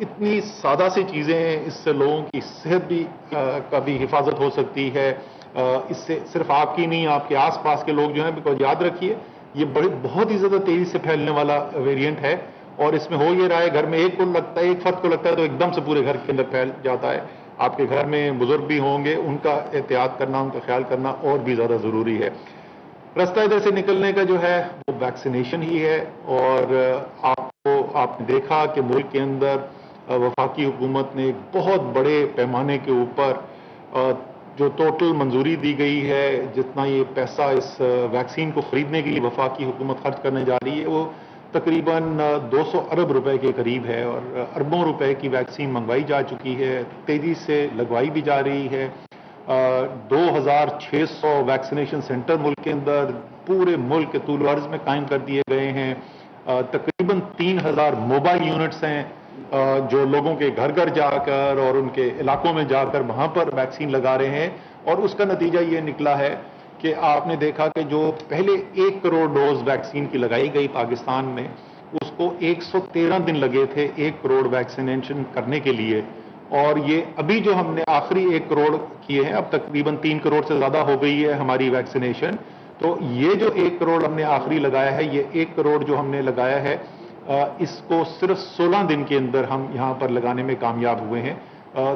इतनी सादा सी चीज़ें हैं, इससे लोगों की सेहत भी का भी हिफाजत हो सकती है। इससे सिर्फ आपकी नहीं, आपके आसपास के लोग जो हैं, बिकॉज याद रखिए ये बहुत ही ज़्यादा तेज़ी से फैलने वाला वेरिएंट है और इसमें हो ये रहा है घर में एक को लगता है, एक फर्द को लगता है तो एकदम से पूरे घर के अंदर फैल जाता है। आपके घर में बुजुर्ग भी होंगे, उनका एहतियात करना, उनका ख्याल करना और भी ज़्यादा ज़रूरी है। रास्ता इधर से निकलने का जो है वो वैक्सीनेशन ही है। और आपने देखा कि मुल्क के अंदर वफाकी हुकूमत ने एक बहुत बड़े पैमाने के ऊपर जो टोटल मंजूरी दी गई है, जितना ये पैसा इस वैक्सीन को ख़रीदने के लिए वफाकी हुकूमत खर्च करने जा रही है, वो तकरीबन 200 अरब रुपए के करीब है और अरबों रुपए की वैक्सीन मंगवाई जा चुकी है, तेज़ी से लगवाई भी जा रही है। 2600 वैक्सीनेशन सेंटर मुल्क के अंदर पूरे मुल्क के तूल अर्ज में कायम कर दिए गए हैं। तकरीबन 3000 मोबाइल यूनिट्स हैं जो लोगों के घर घर जाकर और उनके इलाकों में जाकर वहाँ पर वैक्सीन लगा रहे हैं, और उसका नतीजा ये निकला है कि आपने देखा कि जो पहले 1 करोड़ डोज वैक्सीन की लगाई गई पाकिस्तान में, उसको 113 दिन लगे थे 1 करोड़ वैक्सीनेशन करने के लिए, और ये अभी जो हमने आखिरी 1 करोड़ किए हैं, अब तकरीबन 3 करोड़ से ज़्यादा हो गई है हमारी वैक्सीनेशन। तो ये जो 1 करोड़ हमने आखिरी लगाया है, ये 1 करोड़ जो हमने लगाया है इसको सिर्फ 16 दिन के अंदर हम यहाँ पर लगाने में कामयाब हुए हैं।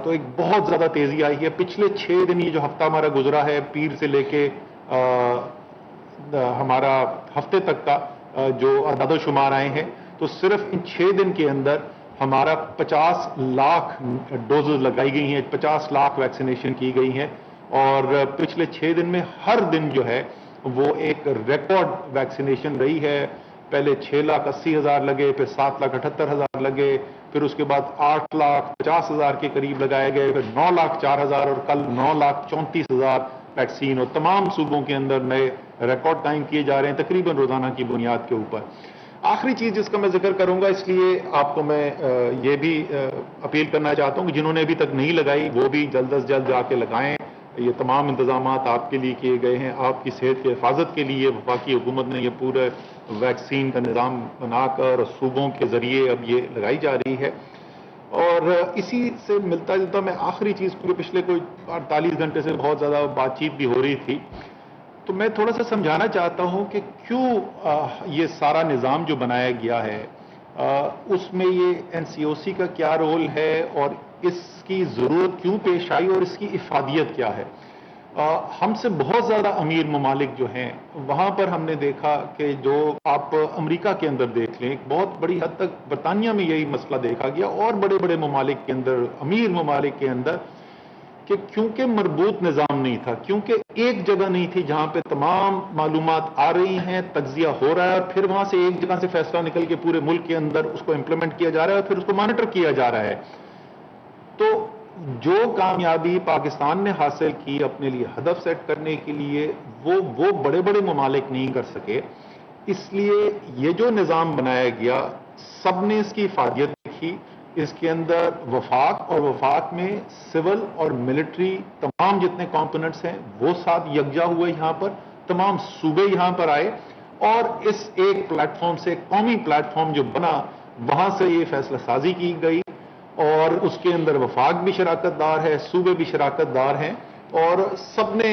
तो एक बहुत ज़्यादा तेज़ी आई है। पिछले 6 दिन, ये जो हफ्ता हमारा गुजरा है, पीर से लेके हमारा हफ्ते तक का जो अदाद शुमार आए हैं, तो सिर्फ इन 6 दिन के अंदर हमारा 50 लाख डोजेज लगाई गई हैं, 50 लाख वैक्सीनेशन की गई हैं, और पिछले 6 दिन में हर दिन जो है वो एक रिकॉर्ड वैक्सीनेशन रही है। पहले 6,80,000 लगे, फिर 7,78,000 लगे, फिर उसके बाद 8,50,000 के करीब लगाए गए, फिर 9,04,000 और कल 9,34,000 वैक्सीन, और तमाम सूबों के अंदर नए रिकॉर्ड कायम किए जा रहे हैं तकरीबन रोजाना की बुनियाद के ऊपर। आखिरी चीज़ जिसका मैं जिक्र करूंगा, इसलिए आपको मैं ये भी अपील करना चाहता हूं कि जिन्होंने अभी तक नहीं लगाई वो भी जल्द अज जल्द जाके लगाएं। ये तमाम इंतजाम आपके लिए किए गए हैं, आपकी सेहत की हिफाजत के लिए वफाकी हुकूमत ने ये पूरे वैक्सीन का निज़ाम बनाकर सूबों के ज़रिए अब ये लगाई जा रही है। और इसी से मिलता जुलता मैं आखिरी चीज़, क्योंकि पिछले कोई 48 घंटे से बहुत ज़्यादा बातचीत भी हो रही थी, तो मैं थोड़ा सा समझाना चाहता हूं कि क्यों ये सारा निज़ाम जो बनाया गया है उसमें ये NCOC का क्या रोल है और इसकी ज़रूरत क्यों पेश आई और इसकी इफादियत क्या है। हमसे बहुत ज़्यादा अमीर ममालिक जो हैं वहाँ पर हमने देखा कि जो आप अमेरिका के अंदर देख लें, एक बहुत बड़ी हद तक बरतानिया में यही मसला देखा गया और बड़े बड़े ममालिक के अंदर, अमीर ममालिक के अंदर, कि क्योंकि मरबूत निज़ाम नहीं था, क्योंकि एक जगह नहीं थी जहाँ पे तमाम मालूमात आ रही हैं, तज्जिया हो रहा है, फिर वहाँ से एक जगह से फैसला निकल के पूरे मुल्क के अंदर उसको इम्प्लीमेंट किया जा रहा है और फिर उसको मॉनिटर किया जा रहा है। तो जो कामयाबी पाकिस्तान ने हासिल की अपने लिए हदफ सेट करने के लिए, वो बड़े बड़े ममालिक नहीं कर सके। इसलिए ये जो निज़ाम बनाया गया, सब ने इसकी इफादियत देखी। इसके अंदर वफाक और वफाक में सिविल और मिलिट्री तमाम जितने कंपोनेंट्स हैं वो साथ यकजा हुए, यहाँ पर तमाम सूबे यहाँ पर आए और इस एक प्लेटफॉर्म से, कौमी प्लेटफॉर्म जो बना, वहां से ये फैसला साजी की गई और उसके अंदर वफाक भी शराकतदार है, सूबे भी शराकतदार हैं और सबने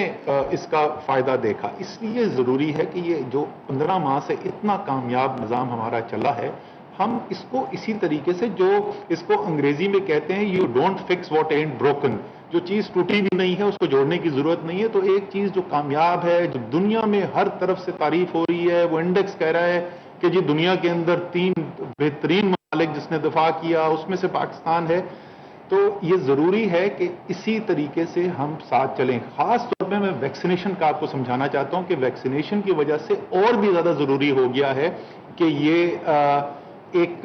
इसका फ़ायदा देखा। इसलिए ज़रूरी है कि ये जो 15 माह से इतना कामयाब निज़ाम हमारा चला है, हम इसको इसी तरीके से, जो इसको अंग्रेजी में कहते हैं you don't fix what and broken, जो चीज़ टूटी भी नहीं है उसको जोड़ने की ज़रूरत नहीं है। तो एक चीज़ जो कामयाब है, जो दुनिया में हर तरफ से तारीफ हो रही है, वो इंडेक्स कह रहा है कि जी दुनिया के अंदर 3 बेहतरीन ममालिक जिसने दफा किया उसमें से पाकिस्तान है। तो ये ज़रूरी है कि इसी तरीके से हम साथ चलें। ख़ास तौर पर मैं वैक्सीनेशन का आपको समझाना चाहता हूँ कि वैक्सीनेशन की वजह से और भी ज़्यादा ज़रूरी हो गया है कि ये एक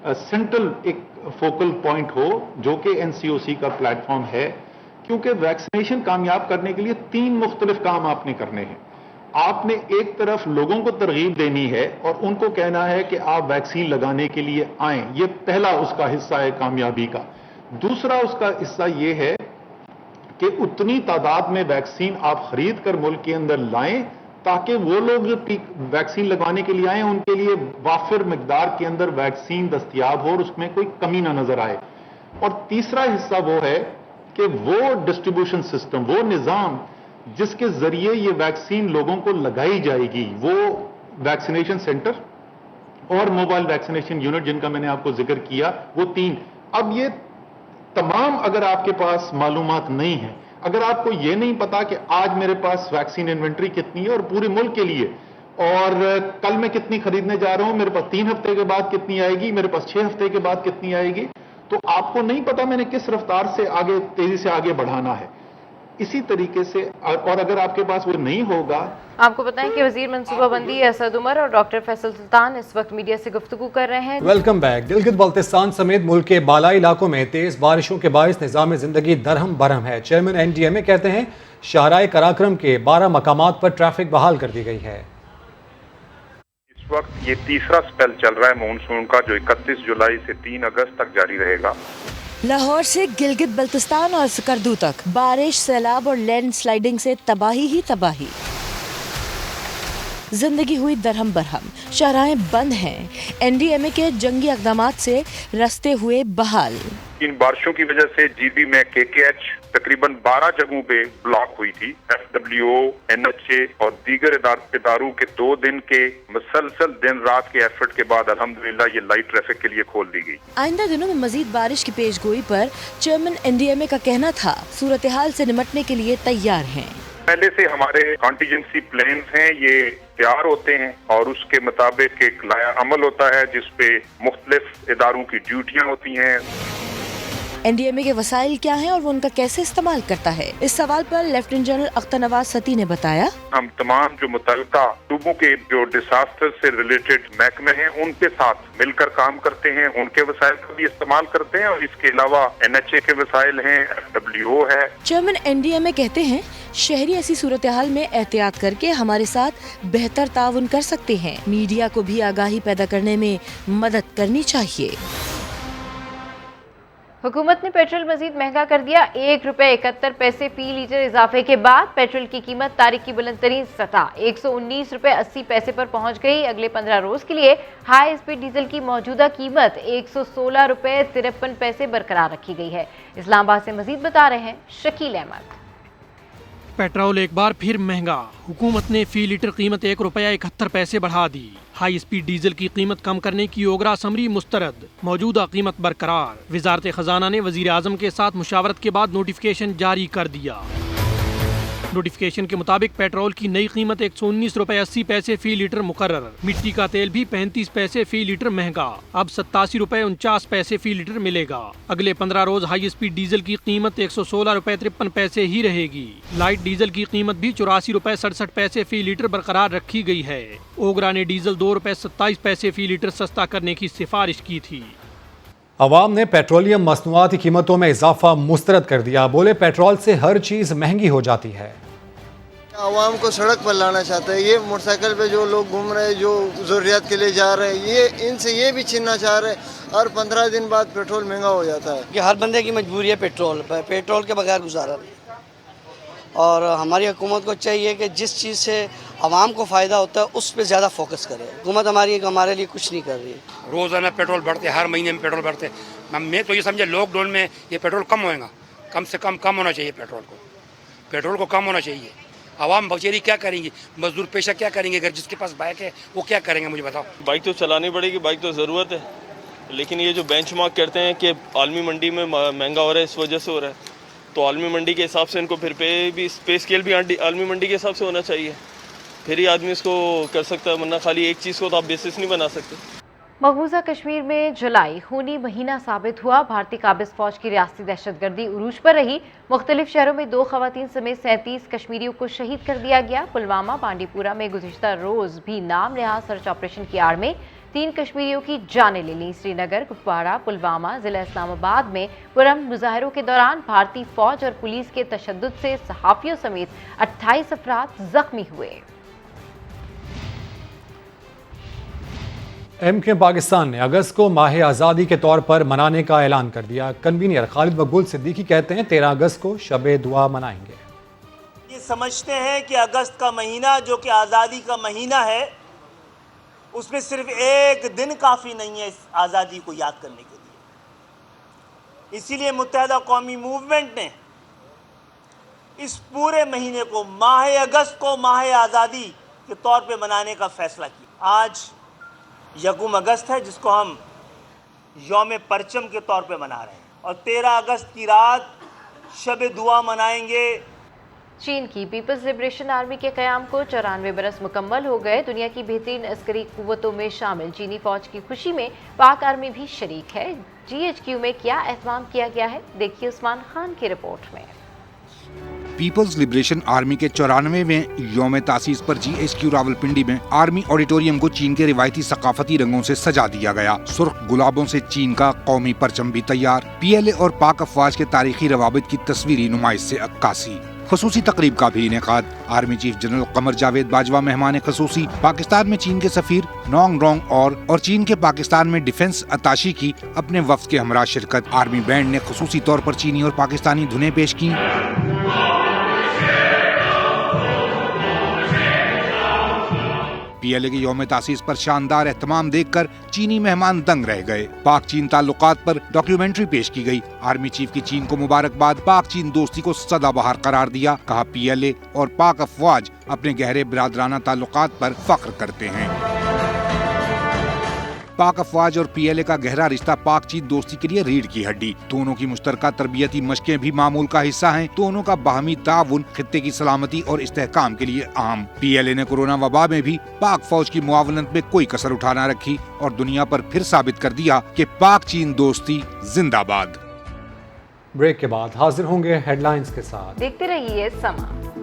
सेंट्रल, एक फोकल पॉइंट हो जो कि NCOC का प्लेटफॉर्म है, क्योंकि वैक्सीनेशन कामयाब करने के लिए 3 मुख्तलिफ काम आपने करने हैं। आपने एक तरफ लोगों को तरगीब देनी है और उनको कहना है कि आप वैक्सीन लगाने के लिए आएं, ये पहला उसका हिस्सा है कामयाबी का। दूसरा उसका हिस्सा ये है कि उतनी तादाद में वैक्सीन आप खरीद कर मुल्क के अंदर लाएं ताकि वो लोग जो वैक्सीन लगवाने के लिए आए उनके लिए वाफिर मिकदार के अंदर वैक्सीन दस्तयाब हो और उसमें कोई कमी ना नजर आए। और तीसरा हिस्सा वो है कि वो डिस्ट्रीब्यूशन सिस्टम, वो निज़ाम जिसके जरिए ये वैक्सीन लोगों को लगाई जाएगी, वो वैक्सीनेशन सेंटर और मोबाइल वैक्सीनेशन यूनिट जिनका मैंने आपको जिक्र किया, वो 3। अब ये तमाम, अगर आपके पास मालूमात नहीं है, अगर आपको ये नहीं पता कि आज मेरे पास वैक्सीन इन्वेंट्री कितनी है और पूरे मुल्क के लिए, और कल मैं कितनी खरीदने जा रहा हूं, मेरे पास 3 हफ्ते के बाद कितनी आएगी, मेरे पास 6 हफ्ते के बाद कितनी आएगी, तो आपको नहीं पता मैंने किस रफ्तार से आगे, तेजी से आगे बढ़ाना है। इसी तरीके से, और अगर आपके पास वो नहीं होगा। आपको बताएं कि वजीर मनसूबाबंदी असद उमर और डॉक्टर फैसल सुल्तान इस वक्त मीडिया से गुफ्तगू कर रहे हैं। Welcome back. गिलगित बल्तिस्तान समेत मुल्क के बालाई इलाकों में तेज बारिशों के बायस निज़ाम जिंदगी दरहम बरहम है। चेयरमैन NDMA कहते हैं शाहराए कराक्रम के 12 मकामात पर ट्रैफिक बहाल कर दी गई है। इस वक्त ये तीसरा स्पेल चल रहा है मानसून का, जो 31 जुलाई से 3 अगस्त तक जारी रहेगा। लाहौर से गिलगित बल्तिस्तान और स्कर्दू तक बारिश, सैलाब और लैंड स्लाइडिंग से तबाही ही तबाही। जिंदगी हुई दरहम बरहम, शाहराहें बंद हैं। एनडीएमए के जंगी इक़दामात से रास्ते हुए बहाल। इन बारिशों की वजह से जीबी में केकेएच तकरीबन 12 जगहों पे ब्लॉक हुई थी। एफडब्ल्यूओ, एनएचए और दीगर इदारों के 2 दिन के मुसलसल दिन रात के एफर्ट के बाद अल्हम्दुलिल्लाह ये लाइट ट्रैफिक के लिए खोल दी गई। आइंदा दिनों में मजीद बारिश की पेशगोई पर चेयरमैन एनडीएमए का कहना था सूरत हाल से निपटने के लिए तैयार हैं। पहले से हमारे कॉन्टीजेंसी प्लान्स हैं, ये तैयार होते हैं और उसके मुताबिक एक लाया अमल होता है जिसपे मुख्तलिफ इदारों की ड्यूटियां होती हैं। एनडीएमए के वसाइल क्या हैं और वो उनका कैसे इस्तेमाल करता है, इस सवाल पर लेफ्टिनेंट जनरल अख्तर नवाज सती ने बताया, हम तमाम जो मुतल्लिका सूबों के जो डिजास्टर से रिलेटेड महकमे हैं उनके साथ मिलकर काम करते हैं, उनके वसाइल का भी इस्तेमाल करते हैं और इसके अलावा एनएचए के वसाइल हैं, एफडब्ल्यूओ है। चेयरमैन एनडीएमए कहते हैं शहरी ऐसी सूरत हाल में एहतियात करके हमारे साथ बेहतर ताउन कर सकते हैं। मीडिया को भी आगाही पैदा करने में मदद करनी चाहिए। हुकूमत ने पेट्रोल मजीद महंगा कर दिया। 1 रुपये 71 पैसे फी लीटर इजाफे के बाद पेट्रोल की कीमत तारीख की बुलंद तरीन सतह 119 रुपये 80 पैसे पर पहुंच गई। अगले 15 रोज के लिए हाई स्पीड डीजल की मौजूदा कीमत 116 रुपये 53 पैसे बरकरार रखी गई है। इस्लामाबाद से मजीद बता रहे हैं शकील अहमद। पेट्रोल एक बार फिर महंगा। हुकूमत ने फी लीटर कीमत 1 रुपया 71 पैसे बढ़ा दी। हाई स्पीड डीजल की कीमत कम करने की ओगरा असम्बली मुस्तरद, मौजूदा कीमत बरकरार। वजारत खजाना ने वजीर आजम के साथ मुशावरत के बाद नोटिफिकेशन जारी कर दिया। नोटिफिकेशन के मुताबिक पेट्रोल की नई कीमत 119 रुपये 80 पैसे फी लीटर मुकर्रर। मिट्टी का तेल भी 35 पैसे फी लीटर महंगा, अब 87 रुपये 49 पैसे फी लीटर मिलेगा। अगले 15 रोज हाई स्पीड डीजल की कीमत 116 रुपये 53 पैसे ही रहेगी। लाइट डीजल की कीमत भी 84 रुपये 67 पैसे फी लीटर बरकरार रखी गई है। ओगरा ने डीजल 2 रुपये 27 पैसे फी लीटर सस्ता करने की सिफारिश की थी। अवाम ने पेट्रोलियम मसनूआत की कीमतों में इजाफा मुस्तरद कर दिया। बोले पेट्रोल से हर चीज महंगी हो जाती है। आवाम को सड़क पर लाना चाहता है। ये मोटरसाइकिल पे जो लोग घूम रहे हैं, जो ज़रूरियात के लिए जा रहे हैं, ये इनसे ये भी छीनना चाह रहे हैं। हर 15 दिन बाद पेट्रोल महंगा हो जाता है कि हर बंदे की मजबूरी है पेट्रोल के बगैर गुजारा नहीं। और हमारी हुकूमत को चाहिए कि जिस चीज़ से आवाम को फ़ायदा होता है उस पर ज़्यादा फोकस करे। हुकूमत हमारे लिए कुछ नहीं कर रही। रोज़ाना पेट्रोल बढ़ते, हर महीने में पेट्रोल बढ़ते। मैं तो ये समझे लॉकडाउन में ये पेट्रोल कम होएगा, कम से कम होना चाहिए। पेट्रोल को कम होना चाहिए। आवाम बेचारी क्या करेंगी, मजदूर पेशा क्या करेंगे, अगर जिसके पास बाइक है वो क्या करेंगे, मुझे बताओ। बाइक तो चलानी पड़ेगी, बाइक तो ज़रूरत है, लेकिन ये जो बेंचमार्क करते हैं कि आलमी मंडी में महंगा हो रहा है, इस वजह से हो रहा है, तो आलमी मंडी के हिसाब से इनको फिर पे स्केल भी आलमी मंडी के हिसाब से होना चाहिए, फिर ही आदमी इसको कर सकता है, वरना खाली एक चीज़ को तो आप बेसिस नहीं बना सकते। मकबूजा कश्मीर में जुलाई खूनी महीना साबित हुआ। भारतीय काबिज फौज की रियासती दहशतगर्दी उरूज पर रही। मुख्तलिफ शहरों में 2 खवातीन समेत 37 कश्मीरियों को शहीद कर दिया गया। पुलवामा, बांडीपुरा में गुज़िश्ता रोज़ भी नाम नहा सर्च ऑपरेशन की आड़ में 3 कश्मीरियों की जानें ले लीं। श्रीनगर, कुपवाड़ा, पुलवामा, जिला इस्लामाबाद में पुरअमन मुजाहिरों के दौरान भारतीय फौज और पुलिस के तशद्दुद से सहाफ़ियों समेत 28 अफराद जख्मी हुए। एमके पाकिस्तान ने अगस्त को माह आज़ादी के तौर पर मनाने का ऐलान कर दिया। कन्वीनर खालिद मकबूल सिद्दीकी कहते हैं 13 अगस्त को शब दुआ मनाएंगे। ये समझते हैं कि अगस्त का महीना जो कि आज़ादी का महीना है, उसमें सिर्फ एक दिन काफ़ी नहीं है इस आज़ादी को याद करने के लिए। इसीलिए मुत्तहिदा कौमी मूवमेंट ने इस पूरे महीने को माह अगस्त को माह आज़ादी के तौर पे मनाने का फैसला किया। आज 1 अगस्त है जिसको हम यौम परचम के तौर पे मना रहे हैं और 13 अगस्त की रात शब दुआ मनाएंगे। चीन की पीपल्स लिबरेशन आर्मी के क़याम को 94 बरस मुकम्मल हो गए। दुनिया की बेहतरीन अस्करी क़ुव्वतों में शामिल चीनी फ़ौज की खुशी में पाक आर्मी भी शरीक है। GHQ में क्या एहतमाम किया गया है, देखिए उस्मान खान की रिपोर्ट में। पीपल्स लिबरेशन आर्मी के 94वें यौम तासीस पर GHQ रावलपिंडी में आर्मी ऑडिटोरियम को चीन के रिवायती सकाफती रंगों से सजा दिया गया। सुर्ख गुलाबों से चीन का कौमी परचम भी तैयार। PLA और पाक अफवाज के तारीखी रवाबित की तस्वीरी नुमाइश से अक्कासी। खसूसी तकरीब का भी इनेकाद। Army chief general Qamar Javed Bajwa मेहमान खसूसी। पाकिस्तान में चीन के सफीर नोंग रोंग और चीन के पाकिस्तान में डिफेंस अताशी की अपने वफ्द के हमरा शिरकत। आर्मी बैंड ने खसूसी तौर पर चीनी और पाकिस्तानी धुनें पेश की। पीएलए के यौम तासीस पर शानदार एहतमाम देखकर चीनी मेहमान दंग रह गए। पाक चीन ताल्लुकात पर डॉक्यूमेंट्री पेश की गई। आर्मी चीफ की चीन को मुबारकबाद। पाक चीन दोस्ती को सदाबहार करार दिया। कहा पीएलए और पाक अफवाज अपने गहरे बिरादराना ताल्लुकात पर फख्र करते हैं। पाक अफवाज और पीएलए का गहरा रिश्ता पाक चीन दोस्ती के लिए रीढ़ की हड्डी। दोनों की मुश्तरका तरबियती मशकें भी मामूल का हिस्सा हैं। दोनों का बाहमी ताउन खित्ते की सलामती और इस्तेहकाम के लिए अहम। पीएलए ने कोरोना वबा में भी पाक फौज की मुआवनत में कोई कसर उठा न रखी और दुनिया पर फिर साबित कर दिया कि पाक चीन दोस्ती जिंदाबाद। ब्रेक के बाद हाजिर होंगे हेडलाइंस के साथ। देखते रहिए समा।